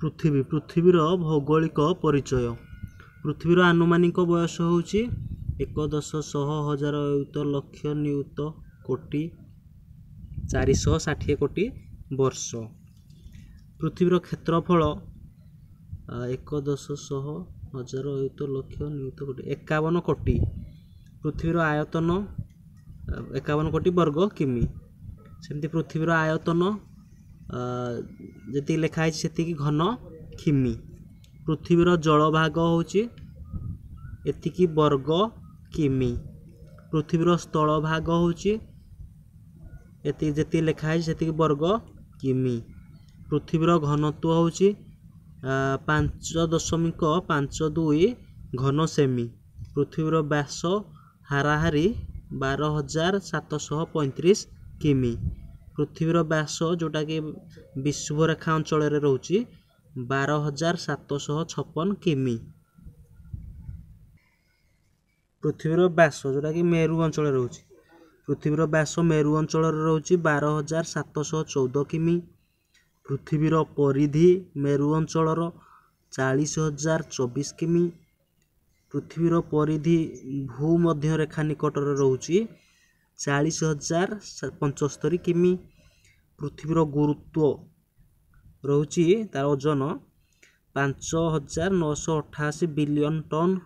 पृथ्वीर भौगोलिक परिचय। पृथ्वीर आनुमानिक बयस होउची 1,10,100,000 लक्ष नियुत कोटि 460 कोटि वर्ष। पृथ्वीर क्षेत्रफल 1,10,100,000 लक्ष नियुत कोटि 51 कोटि। पृथ्वीर आयतन 51 कोटि वर्ग किमी। सेमती पृथ्वीर आयतन जी लिखाई से घन किमी। पृथ्वीर जलभाग होची एतिकी वर्ग किमी। पृथ्वीर स्थल भाग होची जी लिखाई से वर्ग किमी। पृथ्वीर घनत्व होची 5.52 घन सेमी। पृथ्वीर व्यास हाराहारी 12,735 किमी। पृथ्वीर व्यास जोटा कि विषुवरेखा अंचल रोचे 12,756 किमी। पृथ्वीर व्यास जोटा कि मेरु अंचल रोचे पृथ्वीर व्यास मेरु अंचल रोचे 12,714 किमी। पृथ्वीर परिधि मेरु अंचल 40,024 किमी। पृथ्वीर परिधि भूमध्य रेखा निकट रोचे 40,075 किमी। पृथ्वीर गुरुत्व रोचे तार ओजन 5,988 बिलियन टन।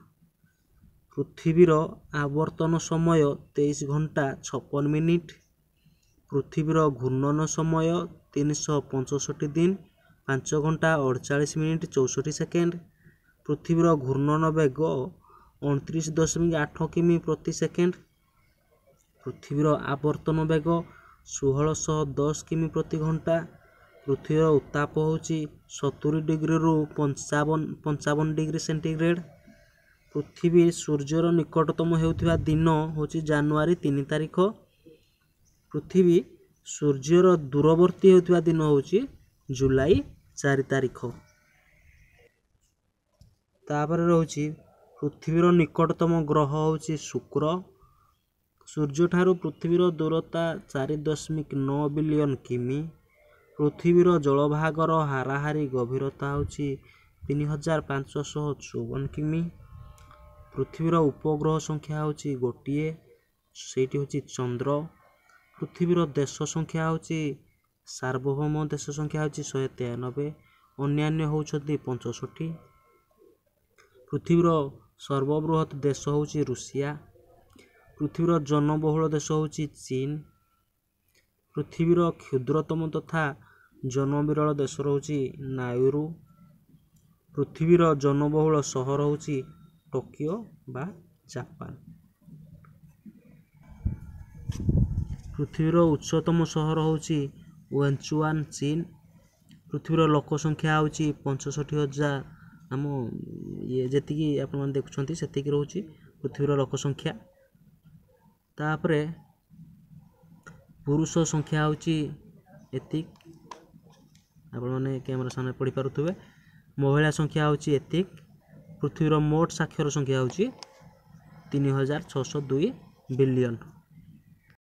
पृथ्वीर आवर्तन समय 23 घंटा 56 मिनिट। पृथ्वीर घूर्णन समय 365 दिन 5 घंटा 48 मिनिट 64 सेकेंड। पृथ्वीर घूर्णन वेग 29.8 किमी प्रति सेकेंड। पृथ्वीर आवर्तन वेग 1610 किमी प्रति घंटा। पृथ्वीर उत्ताप होची 70 डिग्री रु 55 डिग्री सेंटीग्रेड। पृथ्वी सूर्यर निकटतम हेउथिबा दिन होची जनवरी 3 तारिख। पृथ्वी सूर्यर दूरवर्ती हेउथिबा दिन होची जुलाई 4 तारिख। तापर रहउची पृथ्वीर निकटतम ग्रह होची शुक्र। सूर्य ठारू पृथ्वीर दूरता 4.9 बिलियन किमी। पृथ्वीर जलभागर हाराहारी गभीरता होची 3,554 किमी। पृथ्वीर उपग्रह संख्या होची गोटिए सेठी होची चंद्र। पृथ्वीर देश संख्या होची सार्वभौम देश संख्या होची 193। अन्यान्य होउछथि 65। पृथ्वीर सर्वबृहत देश होची रूसिया। पृथ्वीर जनबहुल देश होची चीन। पृथ्वीर क्षुद्रतम तथा जनविरल देश होची नाउरू। पृथ्वीर जनबहुल सहर होची टोकियो बा जापान। पृथ्वीर उच्चतम सहर होची वेंचुआन चीन। पृथ्वीर लोक संख्या होची 65,000। आम ये जेतिकी आपण माने देखुछंती सेतिकी रहउची पृथ्वीर लोक संख्या। तापरे पुरुष संख्या होची एतिक आपण माने कैमरा सामने पढ़ी पारुथबे। महिला संख्या होची एतिक। पृथ्वीर मोट साक्षर संख्या होची 3,602 बिलियन।